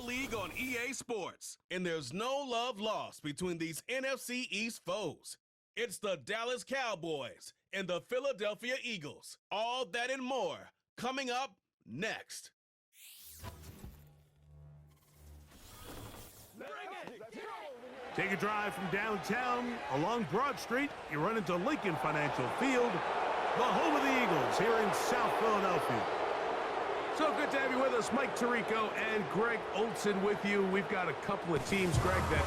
League on EA Sports, and there's no love lost between these NFC East foes. It's the Dallas Cowboys and the Philadelphia Eagles. All that and more coming up next. Take a drive from downtown along Broad Street. You run into Lincoln Financial Field, the home of the Eagles here in South Philadelphia. So good to have you with us. Mike Tirico and Greg Olson with you. We've got a couple of teams, Greg, that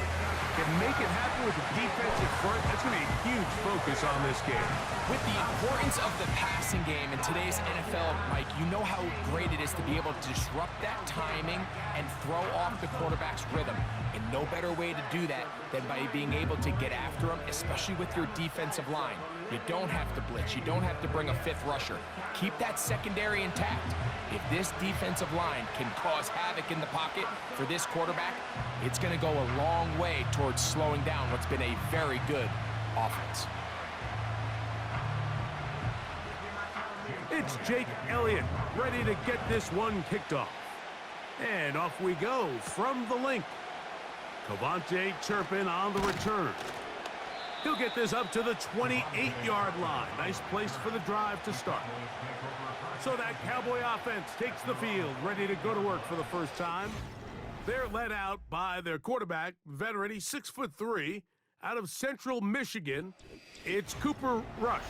can make it happen with the defensive front. That's going to be a huge focus on this game. With the importance of the passing game in today's NFL, Mike, you know how great it is to be able to disrupt that timing and throw off the quarterback's rhythm. And no better way to do that than by being able to get after him, especially with your defensive line. You don't have to blitz. You don't have to bring a fifth rusher. Keep that secondary intact. If this defensive line can cause havoc in the pocket for this quarterback, it's going to go a long way towards slowing down what's been a very good offense. It's Jake Elliott ready to get this one kicked off. And off we go from the link. Cavante Turpin on the return. He'll get this up to the 28-yard line. Nice place for the drive to start. So that Cowboy offense takes the field, ready to go to work for the first time. They're led out by their quarterback, veteran, he's 6'3", out of Central Michigan. It's Cooper Rush.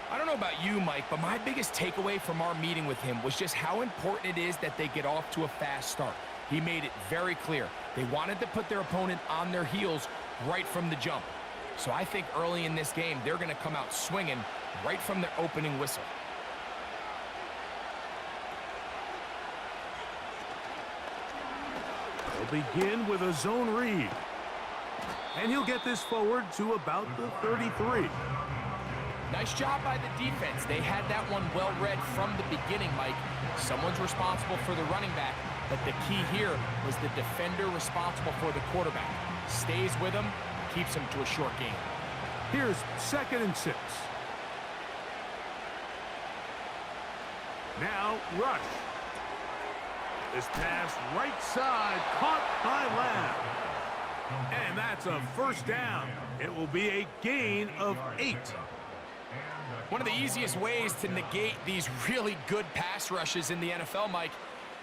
I don't know about you, Mike, but my biggest takeaway from our meeting with him was just how important it is that they get off to a fast start. He made it very clear. They wanted to put their opponent on their heels right from the jump. So I think early in this game, they're going to come out swinging right from their opening whistle. They'll begin with a zone read. And he'll get this forward to about the 33. Nice job by the defense. They had that one well read from the beginning, Mike. Someone's responsible for the running back, but the key here was the defender responsible for the quarterback. Stays with him, keeps him to a short game. Here's 2nd and 6. Now Rush. This pass right side, caught by Lamb. And that's a first down. It will be a gain of 8. One of the easiest ways to negate these really good pass rushes in the NFL, Mike,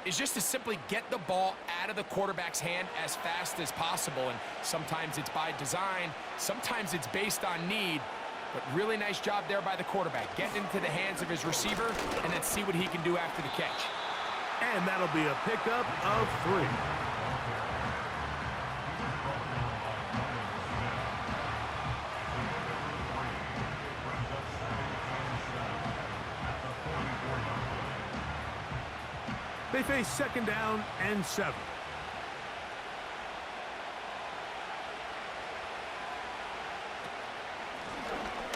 is just to simply get the ball out of the quarterback's hand as fast as possible. And sometimes it's by design, sometimes it's based on need. But really nice job there by the quarterback. Getting into the hands of his receiver, and then see what he can do after the catch. And that'll be a pickup of 3. They face 2nd down and 7.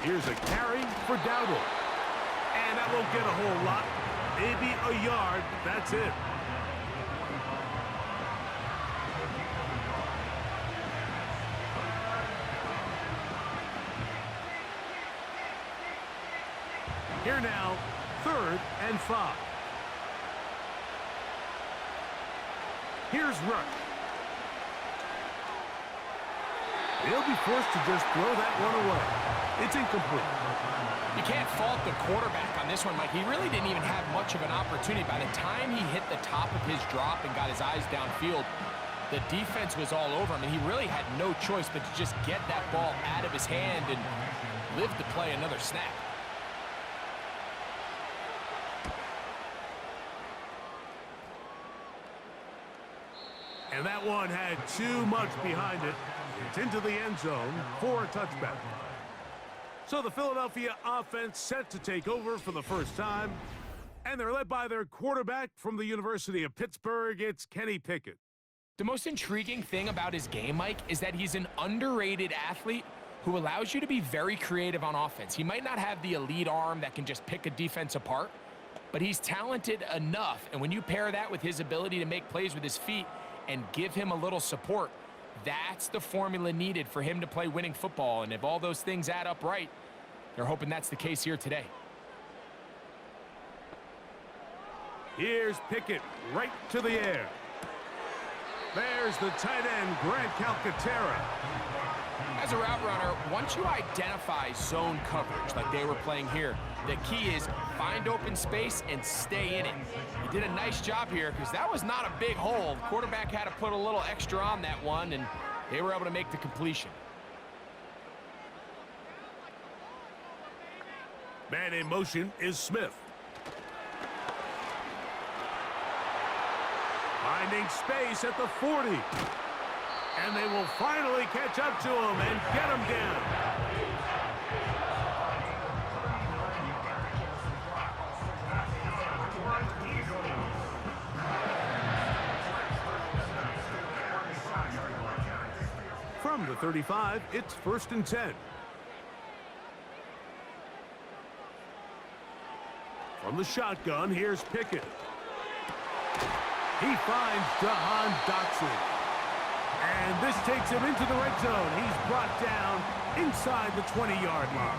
Here's a carry for Dowdle. And that won't get a whole lot. Maybe a yard. That's it. Here now, 3rd and 5. Here's Rush. He'll be forced to just throw that one away. It's incomplete. You can't fault the quarterback on this one, Mike. He really didn't even have much of an opportunity. By the time he hit the top of his drop and got his eyes downfield, the defense was all over him, and he really had no choice but to just get that ball out of his hand and live to play another snap. And that one had too much behind it. It's into the end zone for a touchback. So the Philadelphia offense set to take over for the first time. And they're led by their quarterback from the University of Pittsburgh. It's Kenny Pickett. The most intriguing thing about his game, Mike, is that he's an underrated athlete who allows you to be very creative on offense. He might not have the elite arm that can just pick a defense apart, but he's talented enough. And when you pair that with his ability to make plays with his feet and give him a little support, that's the formula needed for him to play winning football. And if all those things add up right, they're hoping that's the case here today. Here's Pickett right to the air. Here's the tight end, Grant Calcaterra. As a route runner, once you identify zone coverage like they were playing here, the key is find open space and stay in it. He did a nice job here because that was not a big hole. The quarterback had to put a little extra on that one, and they were able to make the completion. Man in motion is Smith. Finding space at the 40. And they will finally catch up to him and get him down. From the 35, it's 1st and 10. From the shotgun, here's Pickett. He finds Jahan Dotson. And this takes him into the red zone. He's brought down inside the 20-yard line.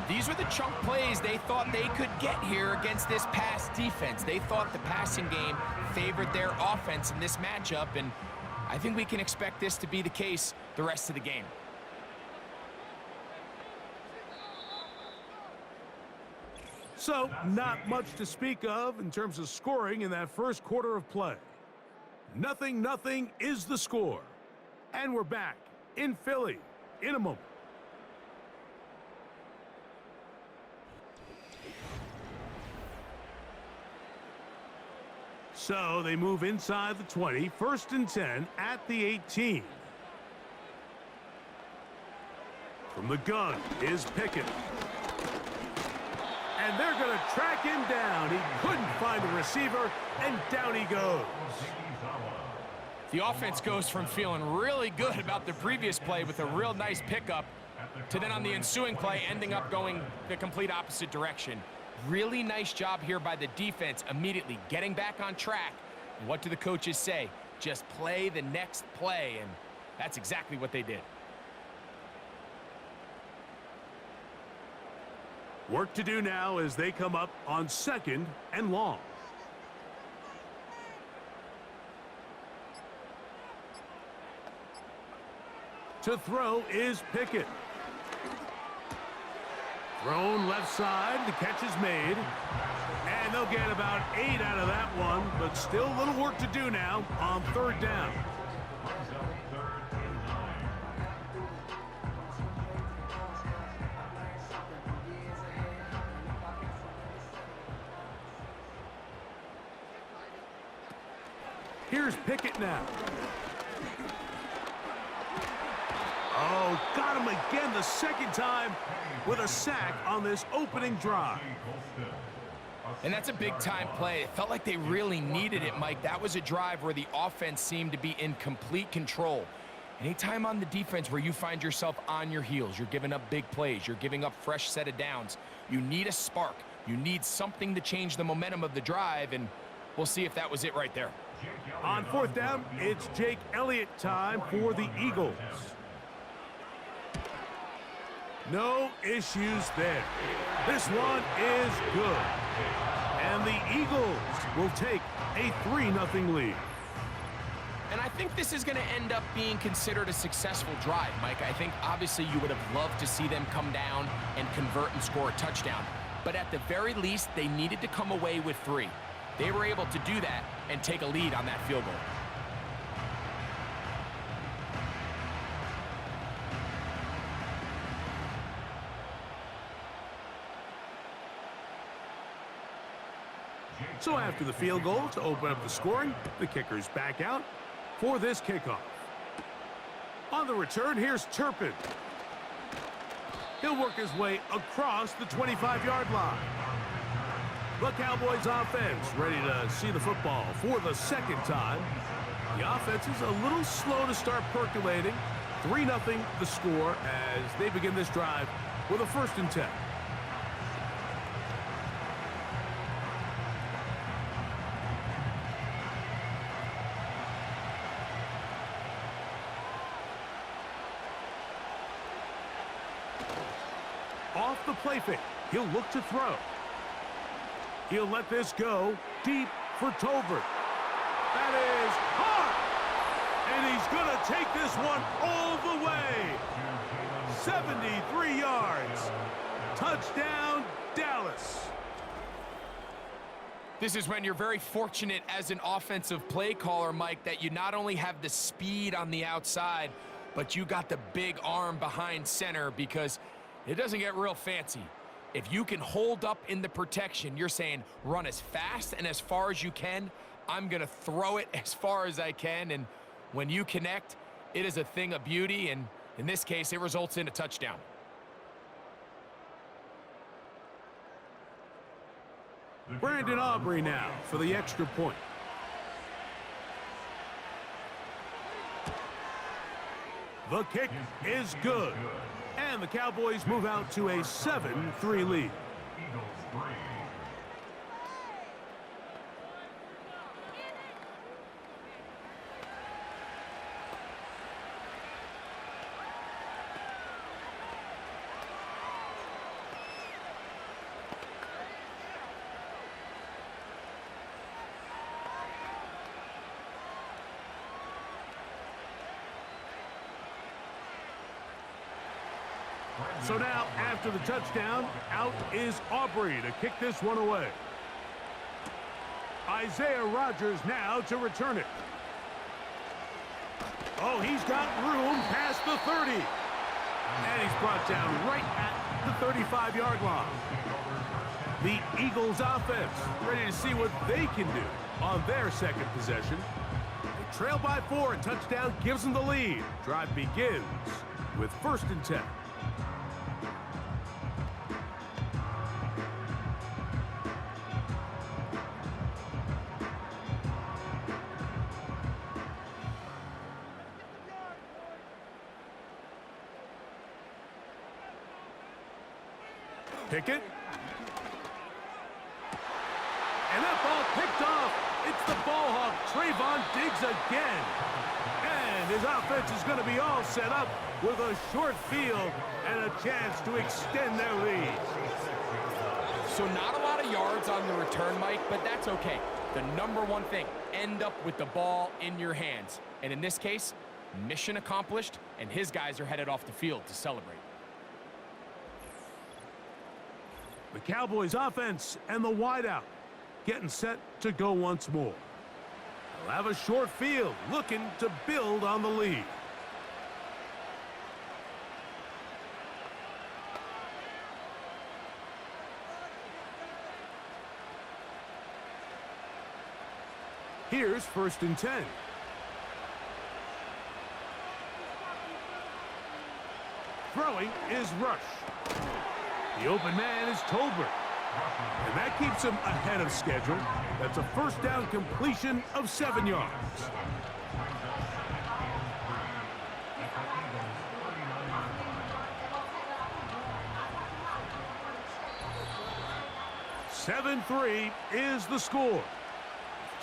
These were the chunk plays they thought they could get here against this pass defense. They thought the passing game favored their offense in this matchup, and I think we can expect this to be the case the rest of the game. So, not much to speak of in terms of scoring in that first quarter of play. 0-0 is the score. And we're back in Philly in a moment. So they move inside the 20, 1st and 10 at the 18. From the gun is Pickett. And they're going to track him down. He couldn't find a receiver, and down he goes. The offense goes from feeling really good about the previous play with a real nice pickup to then on the ensuing play ending up going the complete opposite direction. Really nice job here by the defense immediately getting back on track. And what do the coaches say? Just play the next play, and that's exactly what they did. Work to do now as they come up on 2nd and long. To throw is Pickett. Thrown left side, the catch is made. And they'll get about 8 out of that one, but still a little work to do now on 3rd down. Here's Pickett now. Oh, got him again the second time with a sack on this opening drive. And that's a big-time play. It felt like they really needed it, Mike. That was a drive where the offense seemed to be in complete control. Anytime on the defense where you find yourself on your heels, you're giving up big plays, you're giving up fresh set of downs, you need a spark. You need something to change the momentum of the drive, and we'll see if that was it right there. On 4th down, it's Jake Elliott time for the Eagles. No issues there. This one is good. And the Eagles will take a 3-0 lead. And I think this is going to end up being considered a successful drive, Mike. I think obviously you would have loved to see them come down and convert and score a touchdown. But at the very least, they needed to come away with 3. They were able to do that and take a lead on that field goal. So after the field goal to open up the scoring, the kicker's back out for this kickoff. On the return, here's Turpin. He'll work his way across the 25-yard line. The Cowboys offense ready to see the football for the second time. The offense is a little slow to start percolating. 3-0 the score as they begin this drive with a 1st and 10. Off the play fake, he'll look to throw. He'll let this go deep for Tolbert. That is hard. He's going to take this one all the way. 73 yards. Touchdown, Dallas. This is when you're very fortunate as an offensive play caller, Mike, that you not only have the speed on the outside, but you got the big arm behind center, because it doesn't get real fancy. If you can hold up in the protection, you're saying run as fast and as far as you can. I'm going to throw it as far as I can, and when you connect, it is a thing of beauty, and in this case, it results in a touchdown. Brandon Aubrey now for the extra point. The kick is good. And the Cowboys move out to a 7-3 lead. So now, after the touchdown, out is Aubrey to kick this one away. Isaiah Rodgers now to return it. Oh, he's got room past the 30. And he's brought down right at the 35-yard line. The Eagles offense ready to see what they can do on their second possession. They trail by 4, and touchdown gives them the lead. Drive begins with 1st and 10. Pickett. And that ball picked off. It's the ball hawk, Trayvon Diggs again. And his offense is going to be all set up with a short field and a chance to extend their lead. So not a lot of yards on the return, Mike, but that's okay. The number one thing, end up with the ball in your hands. And in this case, mission accomplished, and his guys are headed off the field to celebrate. The Cowboys offense and the wideout getting set to go once more. They'll have a short field looking to build on the lead. Here's 1st and 10. Throwing is Rush. The open man is Tolbert. And that keeps him ahead of schedule. That's a 1st down completion of 7 yards. "7-3 is the score.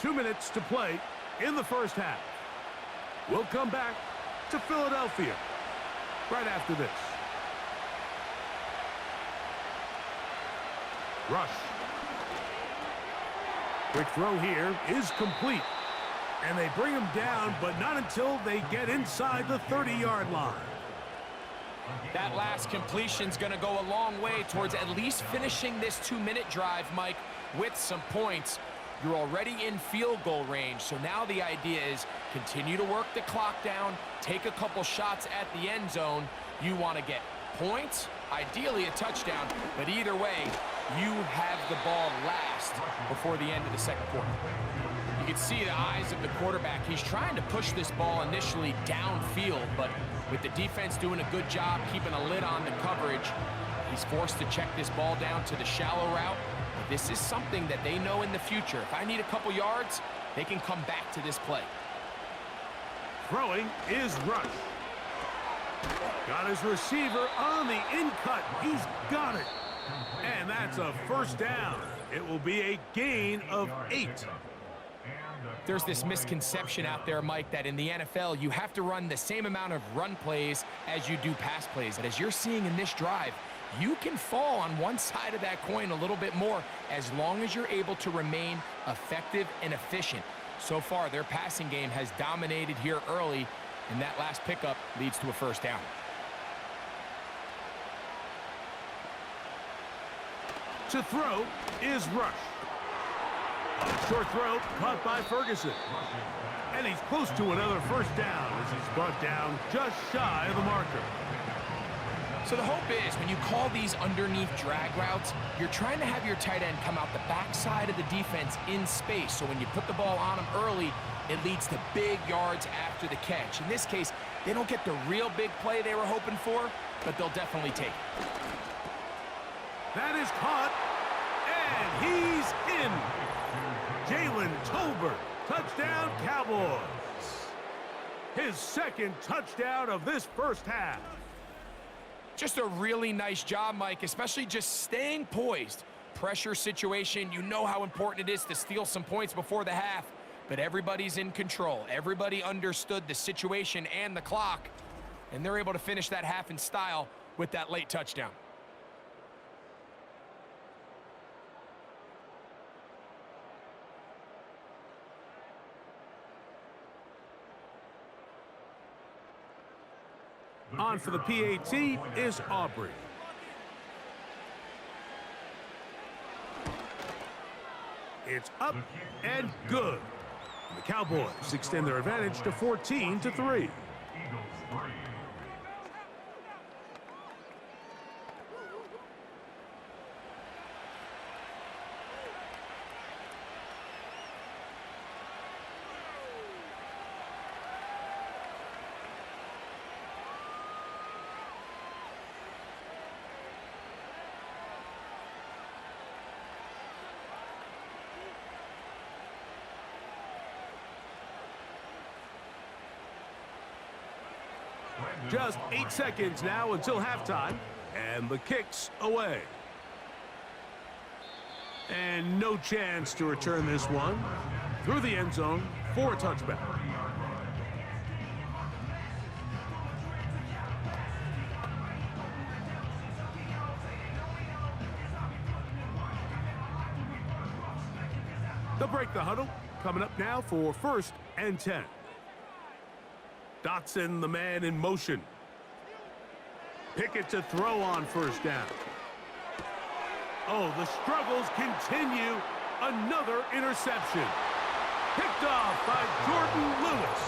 2 minutes to play in the 1st half. We'll come back to Philadelphia right after this. Rush. Quick throw here is complete. And they bring him down, but not until they get inside the 30-yard line. That last completion's going to go a long way towards at least finishing this 2-minute drive, Mike, with some points. You're already in field goal range, so now the idea is continue to work the clock down, take a couple shots at the end zone. You want to get points, ideally a touchdown, but either way, you have the ball last before the end of the second quarter. You can see the eyes of the quarterback. He's trying to push this ball initially downfield, but with the defense doing a good job keeping a lid on the coverage, he's forced to check this ball down to the shallow route. This is something that they know in the future. If I need a couple yards, they can come back to this play. Throwing is Rush. Got his receiver on the in-cut. He's got it. And that's a 1st down. It will be a gain of 8. There's this misconception out there, Mike, that in the NFL, you have to run the same amount of run plays as you do pass plays. And as you're seeing in this drive, you can fall on one side of that coin a little bit more as long as you're able to remain effective and efficient. So far, their passing game has dominated here early, and that last pickup leads to a first down. To throw is Rush. Short throw caught by Ferguson. And he's close to another first down as he's brought down just shy of the marker. So the hope is when you call these underneath drag routes, you're trying to have your tight end come out the backside of the defense in space. So when you put the ball on him early, it leads to big yards after the catch. In this case, they don't get the real big play they were hoping for, but they'll definitely take it. That is caught, and he's in. Jalen Tolbert, touchdown Cowboys. His second touchdown of this first half. Just a really nice job, Mike, especially just staying poised. Pressure situation, you know how important it is to steal some points before the half, but everybody's in control. Everybody understood the situation and the clock, and they're able to finish that half in style with that late touchdown. On for the PAT is Aubrey. It's up and good. The Cowboys extend their advantage to 14-3. Just 8 seconds now until halftime, and the kick's away. And no chance to return this one through the end zone for a touchback. They'll break the huddle. Coming up now for 1st and 10. Dotson, the man in motion. Pickett to throw on first down. Oh, the struggles continue. Another interception. Picked off by Jordan Lewis.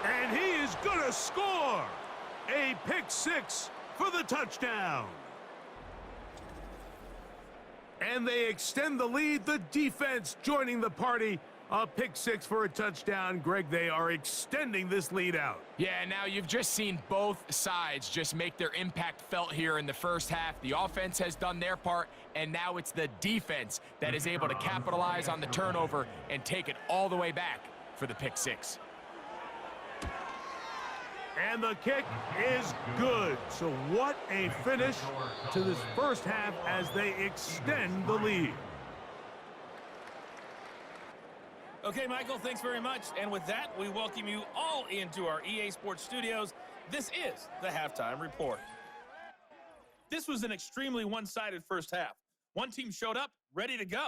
And he is going to score. A pick six for the touchdown. And they extend the lead. The defense joining the party. A pick six for a touchdown. Greg, they are extending this lead out. Yeah, now you've just seen both sides just make their impact felt here in the first half. The offense has done their part, and now it's the defense that is able to capitalize on the turnover and take it all the way back for the pick six. And the kick is good. So what a finish to this first half as they extend the lead. Okay, Michael, thanks very much. And with that, we welcome you all into our EA Sports studios. This is the Halftime Report. This was an extremely one-sided first half. One team showed up, ready to go.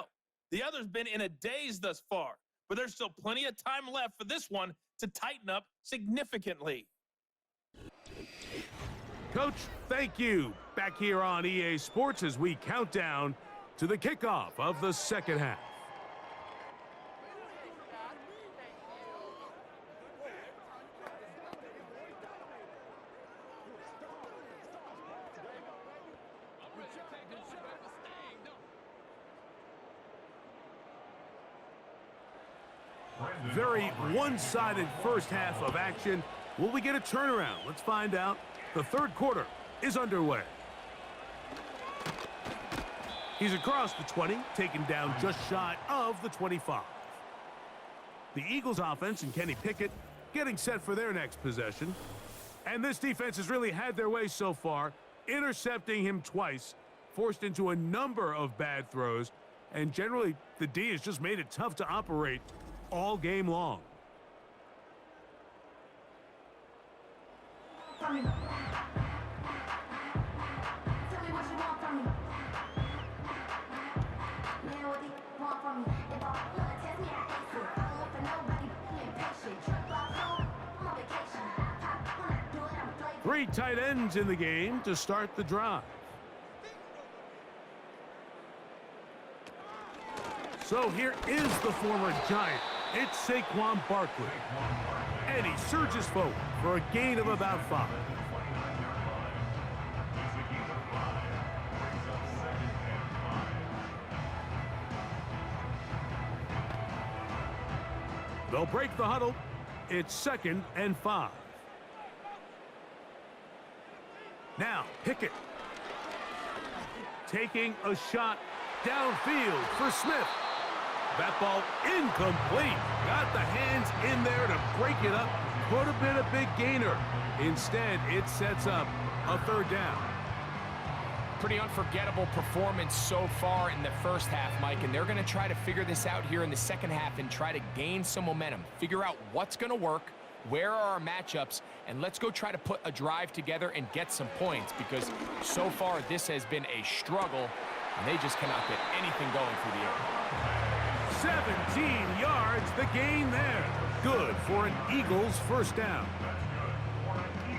The other's been in a daze thus far, but there's still plenty of time left for this one to tighten up significantly. Coach, thank you. Back here on EA Sports as we count down to the kickoff of the second half. Very one-sided first half of action. Will we get a turnaround? Let's find out. The third quarter is underway. He's across the 20, taken down just shy of the 25. The Eagles offense and Kenny Pickett getting set for their next possession. And this defense has really had their way so far, intercepting him twice, forced into a number of bad throws, and generally the D has just made it tough to operate all game long. Tell me what you want from me. Man, what do you want from me? If I blood test me, I ace it. I don't want for nobody being impatient. Trip off home, I'm on vacation. Three tight ends in the game to start the drive. So here is the former Giant. It's Saquon Barkley. And he surges forward for a gain of about 5. They'll break the huddle. It's 2nd and 5. Now, Pickett. Taking a shot downfield for Smith. That ball incomplete. Got the hands in there to break it up. Could have been a big gainer. Instead, it sets up a 3rd down. Pretty unforgettable performance so far in the first half, Mike, and they're going to try to figure this out here in the second half and try to gain some momentum. Figure out what's going to work, where are our matchups, and let's go try to put a drive together and get some points, because so far this has been a struggle, and they just cannot get anything going through the air. 17 yards, the gain there. Good for an Eagles 1st down.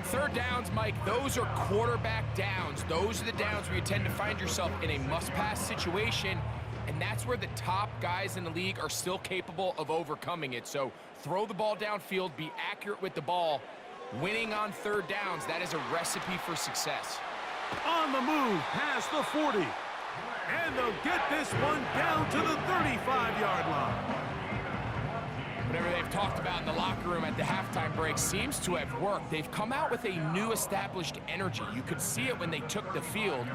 3rd downs, Mike, those are quarterback downs. Those are the downs where you tend to find yourself in a must-pass situation, and that's where the top guys in the league are still capable of overcoming it. So throw the ball downfield, be accurate with the ball. Winning on 3rd downs, that is a recipe for success. On the move, past the 40. And they'll get this one down to the 35-yard line. Whatever they've talked about in the locker room at the halftime break seems to have worked. They've come out with a new established energy. You could see it when they took the field.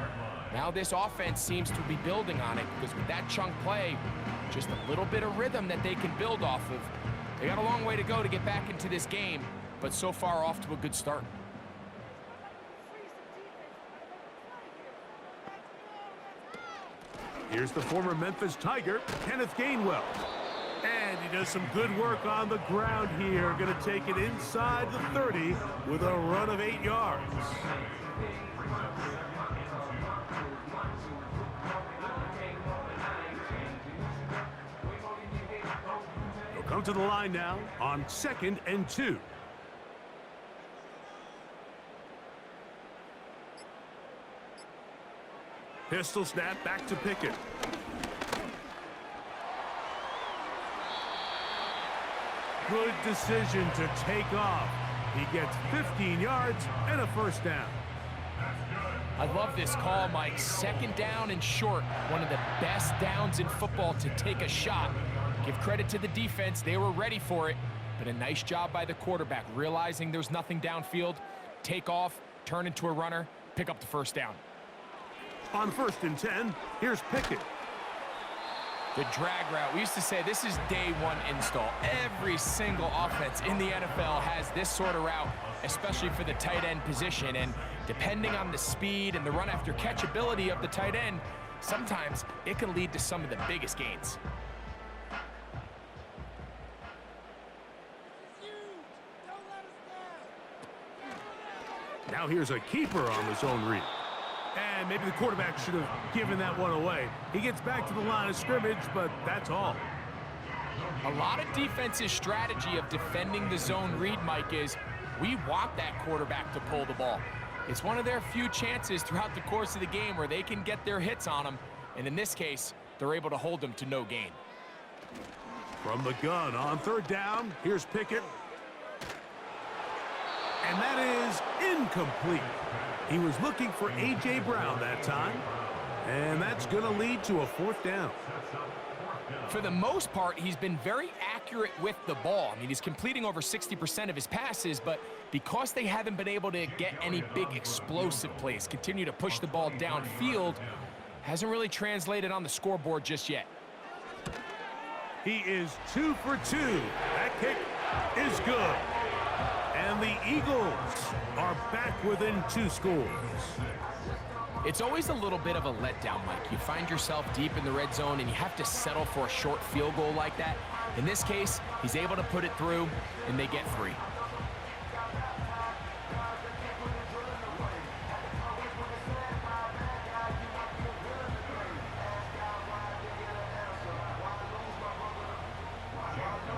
Now this offense seems to be building on it, because with that chunk play, just a little bit of rhythm that they can build off of. They got a long way to go to get back into this game, but so far off to a good start. Here's the former Memphis Tiger, Kenneth Gainwell. And he does some good work on the ground here. Going to take it inside the 30 with a run of 8 yards. He'll come to the line now on 2nd and 2. Pistol snap back to Pickett. Good decision to take off. He gets 15 yards and a 1st down. I love this call, Mike. 2nd down and short. One of the best downs in football to take a shot. Give credit to the defense. They were ready for it. But a nice job by the quarterback, realizing there's nothing downfield. Take off, turn into a runner, pick up the 1st down. On 1st and 10, here's Pickett. The drag route. We used to say this is day 1 install. Every single offense in the NFL has this sort of route, especially for the tight end position. And depending on the speed and the run after catch ability of the tight end, sometimes it can lead to some of the biggest gains. Now here's a keeper on the zone read. And maybe the quarterback should have given that one away. He gets back to the line of scrimmage, but that's all. A lot of defense's strategy of defending the zone read, Mike, is we want that quarterback to pull the ball. It's one of their few chances throughout the course of the game where they can get their hits on them. And in this case, they're able to hold them to no gain. From the gun on 3rd down, here's Pickett. And that is incomplete. He was looking for A.J. Brown that time, and that's going to lead to a 4th down. For the most part, he's been very accurate with the ball. I mean, he's completing over 60% of his passes, but because they haven't been able to get any big explosive plays, continue to push the ball downfield, hasn't really translated on the scoreboard just yet. He is 2 for 2. That kick is good. And the Eagles are back within 2 scores. It's always a little bit of a letdown, Mike. You find yourself deep in the red zone and you have to settle for a short field goal like that. In this case, he's able to put it through, and they get 3.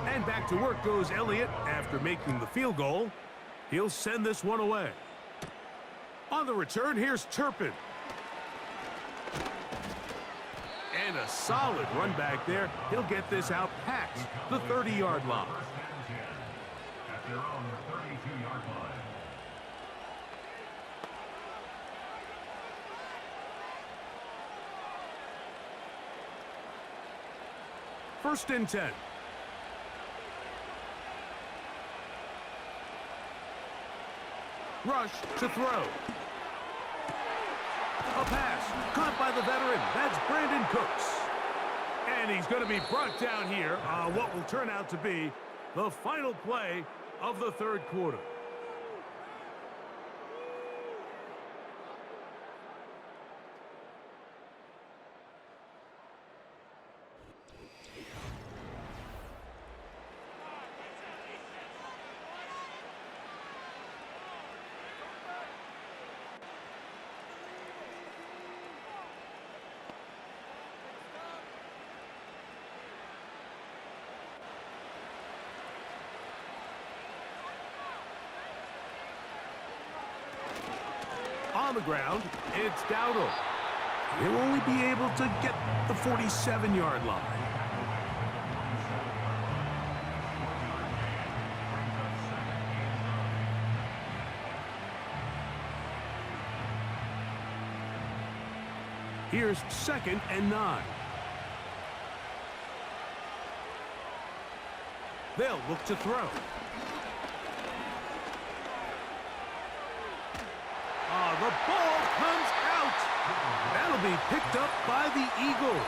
And back to work goes Elliott after making the field goal. He'll send this one away. On the return, here's Turpin. And a solid run back there. He'll get this out past the 30-yard line. At their own 32-yard line. First and 10. Rush to throw. A pass caught by the veteran. That's Brandon Cooks. And he's going to be brought down here on what will turn out to be the final play of the third quarter. On the ground, it's Dowdle. He'll only be able to get the 47-yard line. Here's 2nd and 9. They'll look to throw. The ball comes out. That'll be picked up by the Eagles.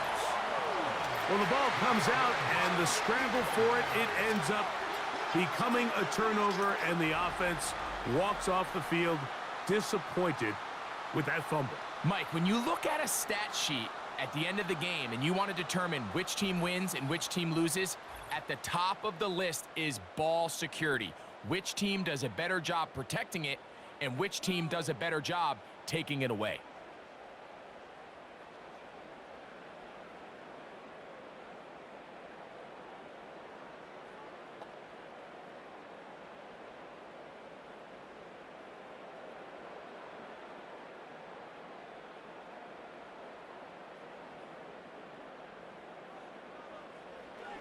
Well, the ball comes out, and the scramble for it, it ends up becoming a turnover, and the offense walks off the field disappointed with that fumble. Mike, when you look at a stat sheet at the end of the game and you want to determine which team wins and which team loses, at the top of the list is ball security. Which team does a better job protecting it, and which team does a better job taking it away.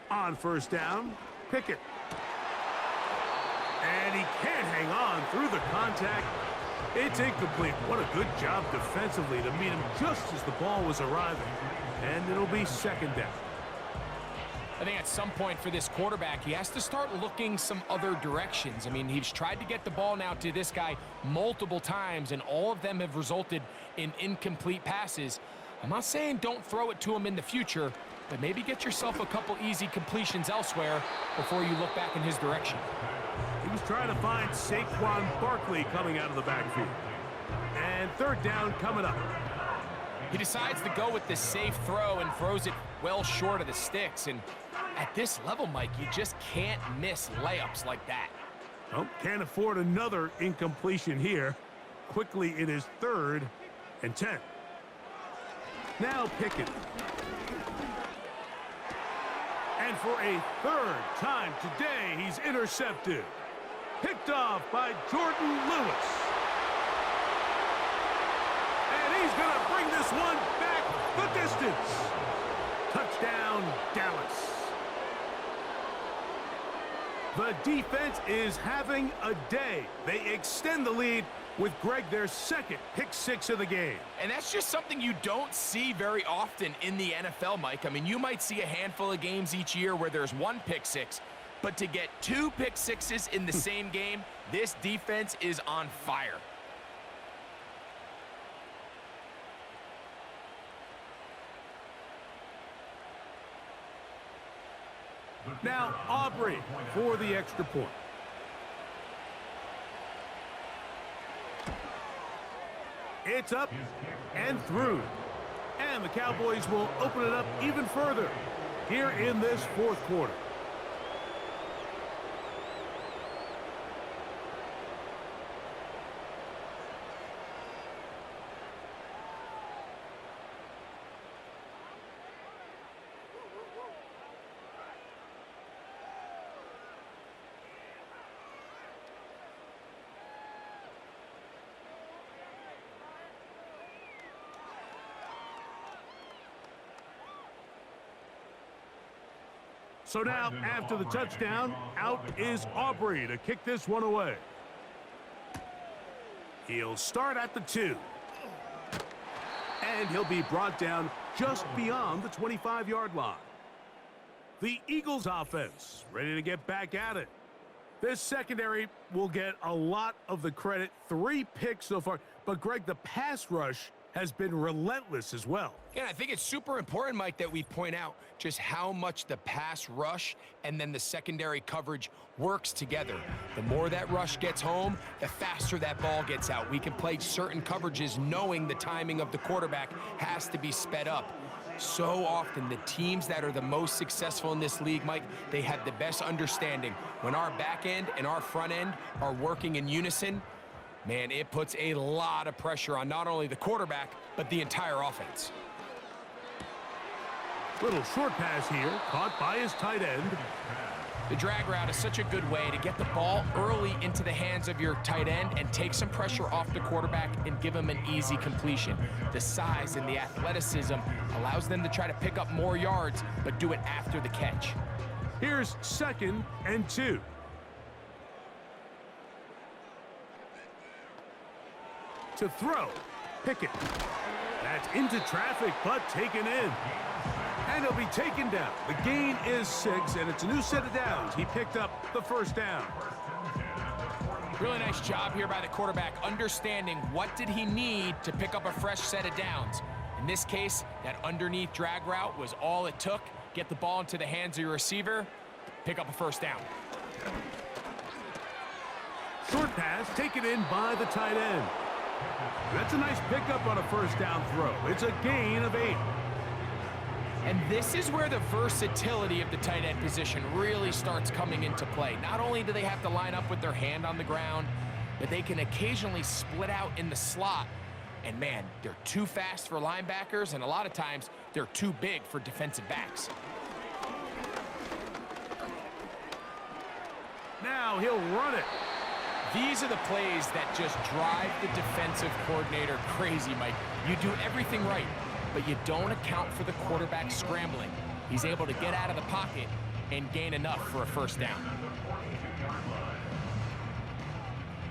On first down, Pickett. And he can't hang on through the contact. It's incomplete. What a good job defensively to meet him just as the ball was arriving. And it'll be 2nd down. I think at some point for this quarterback, he has to start looking some other directions. I mean, he's tried to get the ball now to this guy multiple times, and all of them have resulted in incomplete passes. I'm not saying don't throw it to him in the future, but maybe get yourself a couple easy completions elsewhere before you look back in his direction. He was trying to find Saquon Barkley coming out of the backfield. And 3rd down coming up. He decides to go with the safe throw and throws it well short of the sticks. And at this level, Mike, you just can't miss layups like that. Well, can't afford another incompletion here. Quickly, it is 3rd and 10. Now Pickett. And for a 3rd time today, he's intercepted. Picked off by Jordan Lewis. And he's going to bring this one back the distance. Touchdown, Dallas. The defense is having a day. They extend the lead with Greg, their 2nd pick 6 of the game. And that's just something you don't see very often in the NFL, Mike. I mean, you might see a handful of games each year where there's 1 pick 6, but to get 2 pick 6s in the same game, this defense is on fire. Now Aubrey for the extra point. It's up and through. And the Cowboys will open it up even further here in this 4th quarter. So now, after the touchdown, out is Aubrey to kick this one away. He'll start at the 2. And he'll be brought down just beyond the 25-yard line. The Eagles offense ready to get back at it. This secondary will get a lot of the credit. 3 picks so far. But, Greg, the pass rush has been relentless as well. Yeah, I think it's super important, Mike, that we point out just how much the pass rush and then the secondary coverage works together. The more that rush gets home, the faster that ball gets out. We can play certain coverages knowing the timing of the quarterback has to be sped up. So often, the teams that are the most successful in this league, Mike, they have the best understanding. When our back end and our front end are working in unison, man, it puts a lot of pressure on not only the quarterback, but the entire offense. Little short pass here, caught by his tight end. The drag route is such a good way to get the ball early into the hands of your tight end and take some pressure off the quarterback and give him an easy completion. The size and the athleticism allows them to try to pick up more yards, but do it after the catch. Here's 2nd and 2. To throw, Pickett. That's into traffic, but taken in. And he'll be taken down. The gain is 6, and it's a new set of downs. He picked up the first down. Really nice job here by the quarterback, understanding what did he need to pick up a fresh set of downs. In this case, that underneath drag route was all it took. Get the ball into the hands of your receiver, pick up a first down. Short pass taken in by the tight end. That's a nice pickup on a first down throw. It's a gain of 8. And this is where the versatility of the tight end position really starts coming into play. Not only do they have to line up with their hand on the ground, but they can occasionally split out in the slot. And man, they're too fast for linebackers, and a lot of times they're too big for defensive backs. Now he'll run it. These are the plays that just drive the defensive coordinator crazy, Mike. You do everything right, but you don't account for the quarterback scrambling. He's able to get out of the pocket and gain enough for a first down.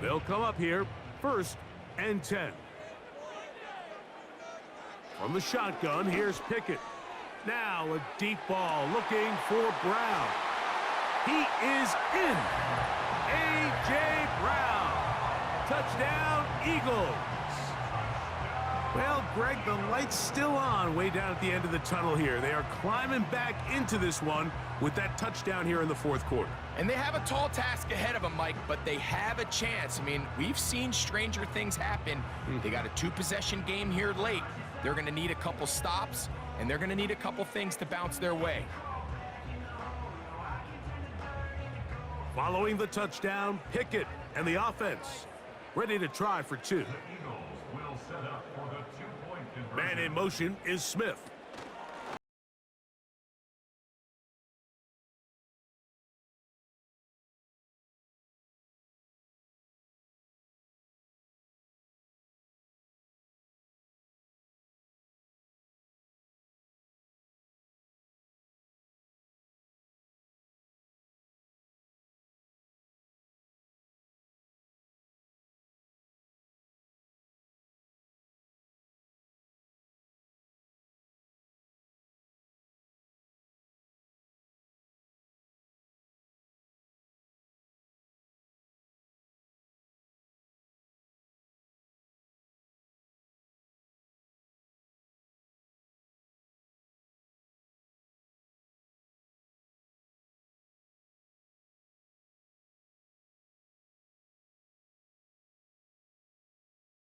They'll come up here, 1st and 10. From the shotgun, here's Pickett. Now a deep ball looking for Brown. He is in. A.J. Brown. Touchdown, Eagles. Well, Greg, the light's still on way down at the end of the tunnel here. They are climbing back into this one with that touchdown here in the 4th quarter. And they have a tall task ahead of them, Mike, but they have a chance. I mean, we've seen stranger things happen. They got a 2-possession game here late. They're going to need a couple stops, and they're going to need a couple things to bounce their way. Following the touchdown, Pickett and the offense ready to try for 2. Man in motion is Smith.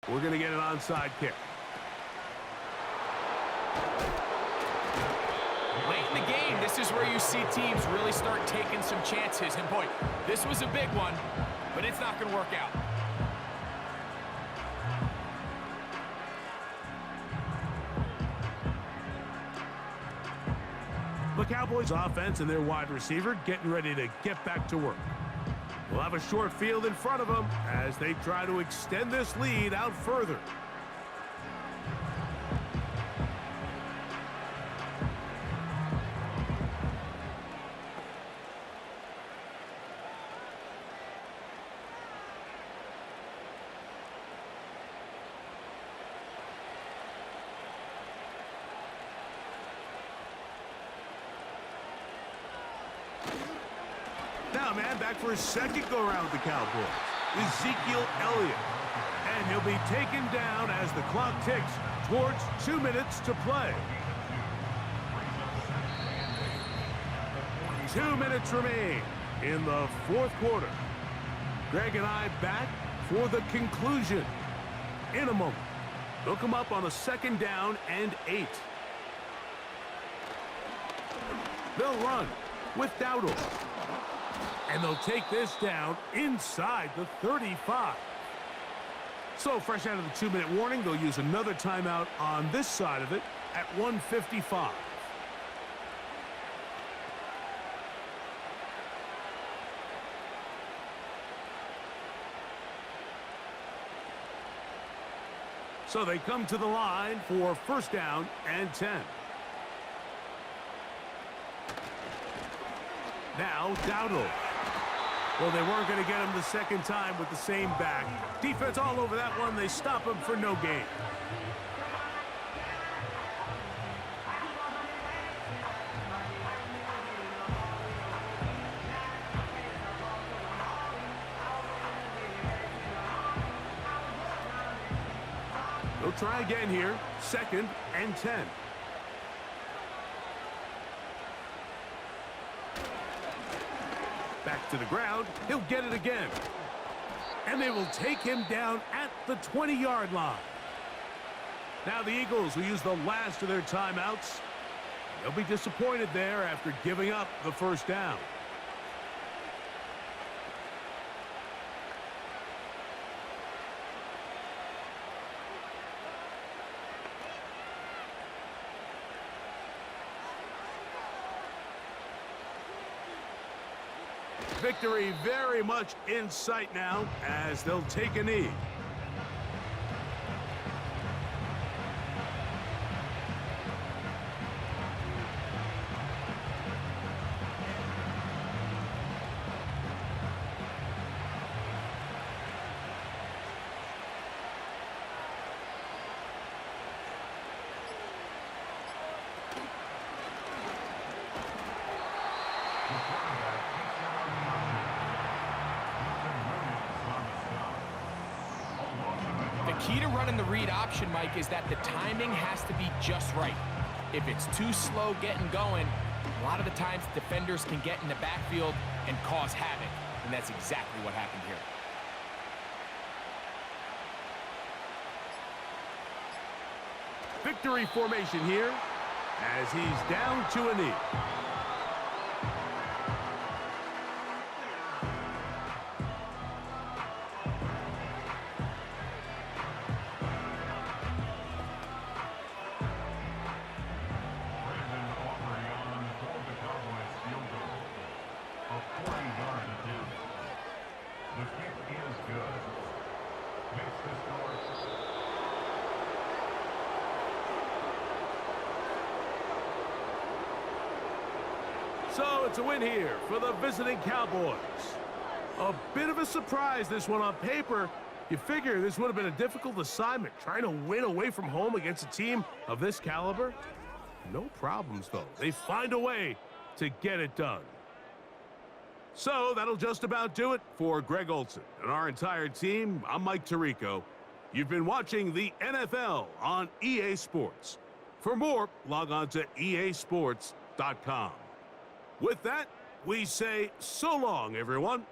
We're going to get an onside kick. Late in the game, this is where you see teams really start taking some chances. And boy, this was a big one, but it's not going to work out. The Cowboys offense and their wide receiver getting ready to get back to work. We'll have a short field in front of them as they try to extend this lead out further. Now, man, back for his second go-around with the Cowboys. Ezekiel Elliott. And he'll be taken down as the clock ticks towards 2 minutes to play. 2 minutes remain in the fourth quarter. Greg and I back for the conclusion in a moment. They'll come up on a 2nd down and 8. They'll run with Dowdle. And they'll take this down inside the 35. So fresh out of the 2-minute warning, they'll use another timeout on this side of it at 1:55. So they come to the line for 1st down and 10. Now Dowdle. Well, they weren't going to get him the 2nd time with the same back. Defense all over that one. They stop him for no gain. They'll try again here. 2nd and 10. Back to the ground. He'll get it again. And they will take him down at the 20-yard line. Now the Eagles will use the last of their timeouts. They'll be disappointed there after giving up the 1st down. Victory very much in sight now as they'll take a knee. The key to running the read option, Mike, is that the timing has to be just right. If it's too slow getting going, a lot of the times defenders can get in the backfield and cause havoc, and that's exactly what happened here. Victory formation here as he's down to a knee. So it's a win here for the visiting Cowboys. A bit of a surprise, this one on paper. You figure this would have been a difficult assignment, trying to win away from home against a team of this caliber. No problems, though. They find a way to get it done. So that'll just about do it for Greg Olson and our entire team. I'm Mike Tirico. You've been watching the NFL on EA Sports. For more, log on to easports.com. With that, we say so long, everyone.